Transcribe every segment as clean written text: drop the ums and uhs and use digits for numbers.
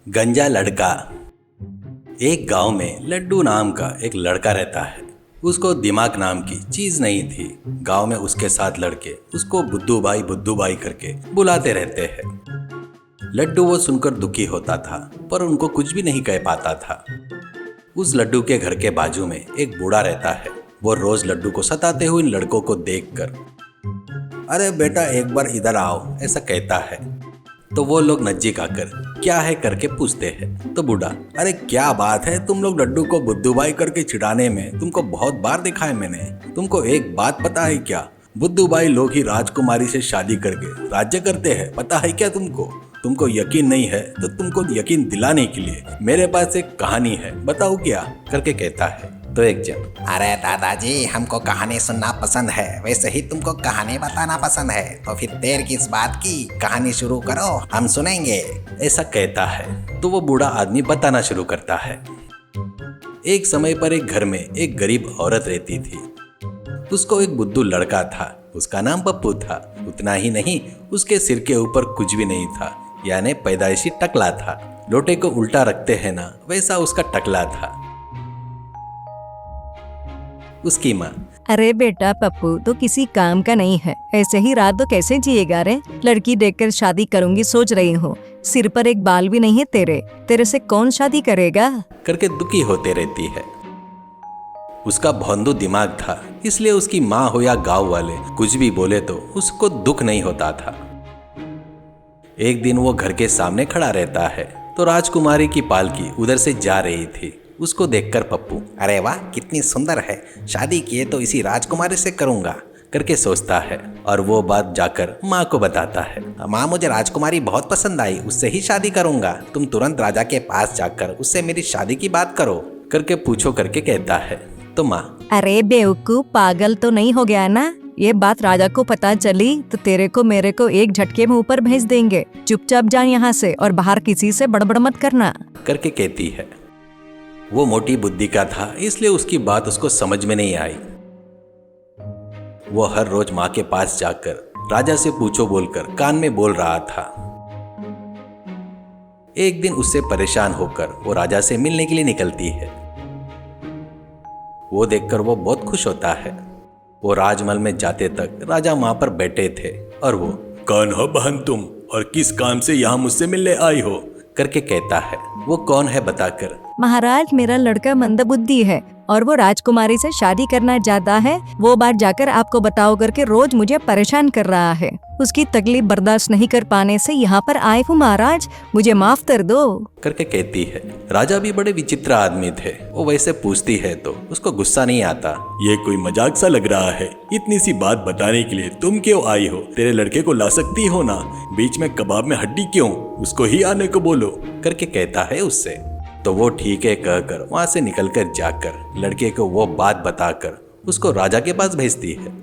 गंजा लड़का। एक गांव में लड्डू नाम का एक लड़का रहता है। उसको दिमाग नाम की चीज नहीं थी। गांव में उसके साथ लड़के उसको बुद्धू भाई करके बुलाते रहते हैं। लड्डू वो सुनकर दुखी होता था, पर उनको कुछ भी नहीं कह पाता था। उस लड्डू के घर के बाजू में एक बूढ़ा रहता है। वो रोज लड्डू को सताते हुए इन लड़कों को देखकर, अरे बेटा एक बार इधर आओ, ऐसा कहता है। तो वो लोग नज्जिक आकर क्या है करके पूछते हैं। तो बूढ़ा, अरे क्या बात है, तुम लोग लड्डू को बुद्धू भाई करके चिढ़ाने में तुमको बहुत बार देखा है मैंने। तुमको एक बात पता है क्या, बुद्धू भाई लोग ही राजकुमारी से शादी करके राज्य करते हैं, पता है क्या तुमको? तुमको यकीन नहीं है तो तुमको यकीन दिलाने के लिए मेरे पास एक कहानी है, बताओ क्या करके कहता है। तो एक जन, अरे दादाजी, हमको कहानी सुनना पसंद है, वैसे ही तुमको कहानी बताना पसंद है, तो फिर देर किस बात की, कहानी शुरू करो, हम सुनेंगे, ऐसा कहता है। तो वो बूढ़ा आदमी बताना शुरू करता है। एक समय पर एक घर में एक गरीब औरत रहती थी। उसको एक बुद्धू लड़का था, उसका नाम पप्पू था। उतना ही नहीं, उसके सिर के ऊपर कुछ भी नहीं था, यानी पैदाइशी टकला था। लोटे को उल्टा रखते हैं ना, वैसा उसका टकला था। उसकी माँ, अरे बेटा पप्पू तो किसी काम का नहीं है, ऐसे ही रात तो कैसे जिएगा रे? लड़की देखकर शादी करूंगी सोच रही हूँ, सिर पर एक बाल भी नहीं है तेरे से कौन शादी करेगा करके दुखी होते रहती है। उसका भोंदू दिमाग था, इसलिए उसकी माँ हो या गांव वाले कुछ भी बोले तो उसको दुख नहीं होता था। एक दिन वो घर के सामने खड़ा रहता है तो राजकुमारी की पालकी उधर से जा रही थी। उसको देखकर पप्पू, अरे वाह कितनी सुंदर है, शादी किए तो इसी राजकुमारी से करूंगा करके सोचता है और वो बात जाकर माँ को बताता है। माँ, मुझे राजकुमारी बहुत पसंद आई, उससे ही शादी करूंगा, तुम तुरंत राजा के पास जाकर उससे मेरी शादी की बात करो करके पूछो करके कहता है। तो माँ, अरे बेवकूफ, पागल तो नहीं हो गया ना? ये बात राजा को पता चली तो तेरे को मेरे को एक झटके में ऊपर भेज देंगे। चुपचाप जा यहाँ से और बाहर किसी से बड़बड़ मत करना करके कहती है। वो मोटी बुद्धि का था, इसलिए उसकी बात उसको समझ में नहीं आई। वो हर रोज माँ के पास जाकर राजा से पूछो बोलकर कान में बोल रहा था। एक दिन उससे परेशान होकर वो राजा से मिलने के लिए निकलती है। वो देखकर वो बहुत खुश होता है। वो राजमहल में जाते तक राजा वहां पर बैठे थे और वो, कौन हो बहन तुम और किस काम से यहाँ मुझसे मिलने आई हो करके कहता है। वो कौन है बताकर, महाराज मेरा लड़का मंदबुद्धि है और वो राजकुमारी से शादी करना चाहता है। वो बात जाकर आपको बताओ करके रोज मुझे परेशान कर रहा है। उसकी तकलीफ बर्दाश्त नहीं कर पाने से यहाँ पर आए हूँ महाराज, मुझे माफ कर दो करके कहती है। राजा भी बड़े विचित्र आदमी थे। वो वैसे पूछती है तो उसको गुस्सा नहीं आता। ये कोई मजाक सा लग रहा है, इतनी सी बात बताने के लिए तुम क्यों आई हो? तेरे लड़के को ला सकती हो ना, बीच में कबाब में हड्डी क्यों? उसको ही आने को बोलो करके कहता है उससे। तो वो ठीक है कहकर वहां से निकलकर जाकर लड़के को वो बात बताकर उसको राजा के पास भेजती है।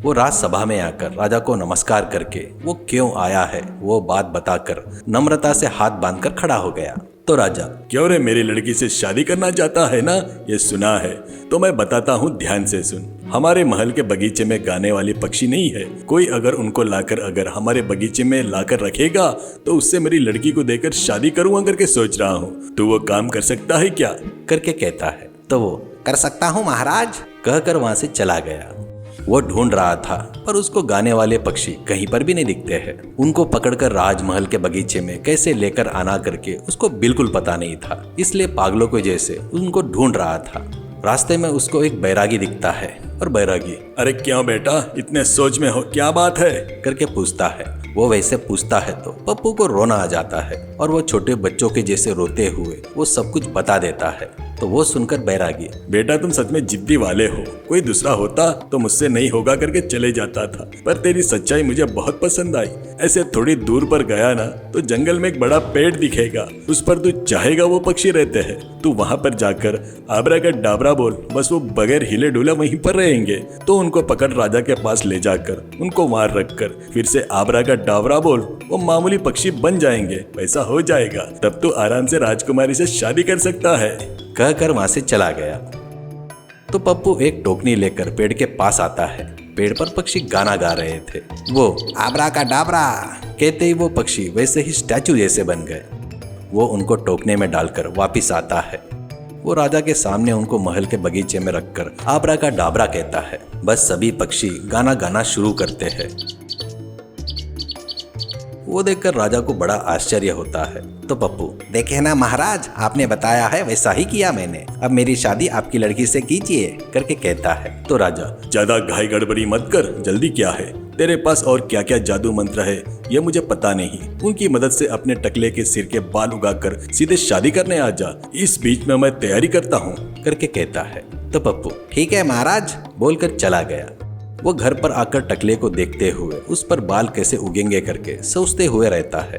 वो राजसभा में आकर राजा को नमस्कार करके वो क्यों आया है वो बात बताकर नम्रता से हाथ बांधकर खड़ा हो गया। तो राजा, क्यों रे, मेरी लड़की से शादी करना चाहता है ना? ये सुना है तो मैं बताता हूँ, ध्यान से सुन। हमारे महल के बगीचे में गाने वाले पक्षी नहीं है कोई, अगर उनको लाकर अगर हमारे बगीचे में लाकर रखेगा तो उससे मेरी लड़की को देकर शादी करूंगा करके सोच रहा हूँ। तू वो काम कर सकता है क्या करके कहता है। तो वो, कर सकता हूँ महाराज कहकर वहां से चला गया। वो ढूंढ रहा था पर उसको गाने वाले पक्षी कहीं पर भी नहीं दिखते हैं। उनको पकड़कर राजमहल के बगीचे में कैसे लेकर आना करके उसको बिल्कुल पता नहीं था, इसलिए पागलों को जैसे उनको ढूंढ रहा था। रास्ते में उसको एक बैरागी दिखता है और बैरागी, अरे क्यों बेटा इतने सोच में हो, क्या बात है करके पूछता है। वो वैसे पूछता है तो पप्पू को रोना आ जाता है और वो छोटे बच्चों के जैसे रोते हुए वो सब कुछ बता देता है। तो वो सुनकर बैरागी, बेटा तुम सच में जिद्दी वाले हो, कोई दूसरा होता तो मुझसे नहीं होगा करके चले जाता था, पर तेरी सच्चाई मुझे बहुत पसंद आई। ऐसे थोड़ी दूर पर गया ना तो जंगल में एक बड़ा पेड़ दिखेगा, उस पर तू चाहेगा वो पक्षी रहते हैं, तू वहां पर जाकर आबरा का डाबरा बोल, बस वो बगैर हिले डुले वहीं पर रहेंगे। तो उनको पकड़ राजा के पास ले जाकर उनको मार रखकर फिर से आबरा का डाबरा बोल, वो मामूली पक्षी बन जाएंगे, वैसा हो जाएगा, तब तू आराम से राजकुमारी से शादी कर सकता है कहकर वहां से चला गया। तो पप्पू एक टोकनी लेकर पेड़ के पास आता है। पेड़ पर पक्षी गाना गा रहे थे। वो आबरा का डाबरा कहते ही वो पक्षी वैसे ही स्टैचू जैसे बन गए। वो उनको टोकने में डालकर वापिस आता है। वो राजा के सामने उनको महल के बगीचे में रखकर आबरा का डाबरा कहता है। बस सभी पक्षी गाना गाना शुरू करते हैं। वो देखकर राजा को बड़ा आश्चर्य होता है। तो पप्पू, देखे ना महाराज, आपने बताया है वैसा ही किया मैंने। अब मेरी शादी आपकी लड़की से कीजिए करके कहता है। तो राजा, ज्यादा घाई गड़बड़ी मत कर, जल्दी क्या है, तेरे पास और क्या क्या जादू मंत्र है ये मुझे पता नहीं। उनकी मदद से अपने टकले के सिर के बाल उगाकर सीधे शादी करने आ जा, इस बीच में मैं तैयारी करता हूँ करके कहता है। तो पप्पू, ठीक है महाराज बोलकर चला गया। वो घर पर आकर टकले को देखते हुए उस पर बाल कैसे उगेंगे करके सोचते हुए रहता है।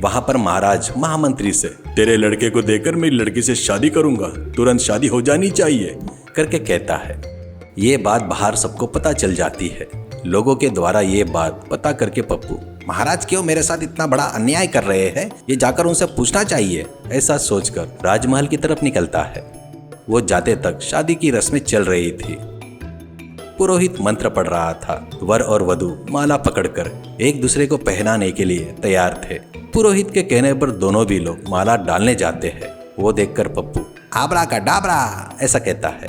वहां पर महाराज महामंत्री से, तेरे लड़के को देखकर मेरी लड़की से शादी करूंगा, तुरंत शादी हो जानी चाहिए करके कहता है। ये बात बाहर सबको पता चल जाती है। लोगों के द्वारा ये बात पता करके पप्पू, महाराज क्यों मेरे साथ इतना बड़ा अन्याय कर रहे हैं, ये जाकर उनसे पूछना चाहिए, ऐसा सोचकर राजमहल की तरफ निकलता है। वो जाते तक शादी की रस्में चल रही थी। पुरोहित मंत्र पढ़ रहा था। वर और वधू माला पकड़कर एक दूसरे को पहनाने के लिए तैयार थे। पुरोहित के कहने पर दोनों भी लोग माला डालने जाते हैं। वो देखकर पप्पू, आबरा का डाबरा, ऐसा कहता है।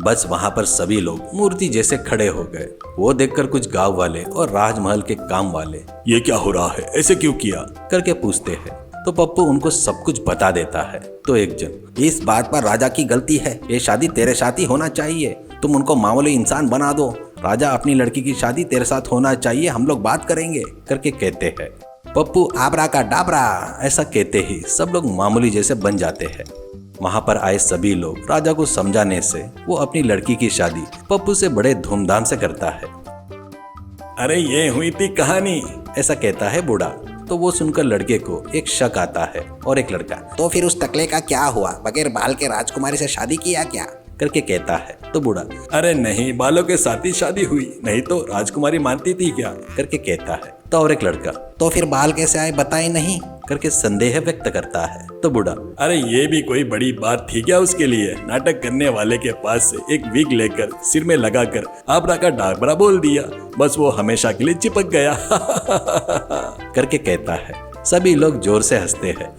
बस वहां पर सभी लोग मूर्ति जैसे खड़े हो गए। वो देखकर कुछ गांव वाले और राजमहल के काम वाले, ये क्या हो रहा है, ऐसे क्यों किया करके पूछते हैं। तो पप्पू उनको सब कुछ बता देता है। तो एक जन, इस बात पर राजा की गलती है, ये शादी तेरे साथ ही होना चाहिए, तुम उनको मामूली इंसान बना दो, राजा अपनी लड़की की शादी तेरे साथ होना चाहिए, हम लोग बात करेंगे करके कहते हैं। पप्पू आबरा का डाबरा ऐसा कहते ही सब लोग मामूली जैसे बन जाते हैं। वहां पर आए सभी लोग राजा को समझाने से वो अपनी लड़की की शादी पप्पू से बड़े धूमधाम से करता है। अरे ये हुई थी कहानी, ऐसा कहता है बूढ़ा। तो वो सुनकर लड़के को एक शक आता है और एक लड़का, तो फिर उस टकले का क्या हुआ, बगैर बाल के राजकुमारी से शादी किया क्या करके कहता है। तो बूढ़ा, अरे नहीं, बालों के साथ ही शादी हुई, नहीं तो राजकुमारी मानती थी क्या करके कहता है। तो और एक लड़का, तो फिर बाल कैसे आए बताए नहीं करके संदेह व्यक्त करता है। तो बूढ़ा, अरे ये भी कोई बड़ी बात थी क्या उसके लिए, नाटक करने वाले के पास से एक विग लेकर सिर में लगाकर आबरा का डाबरा बोल दिया, बस वो हमेशा के लिए चिपक गया करके कहता है। सभी लोग जोर से हंसते हैं।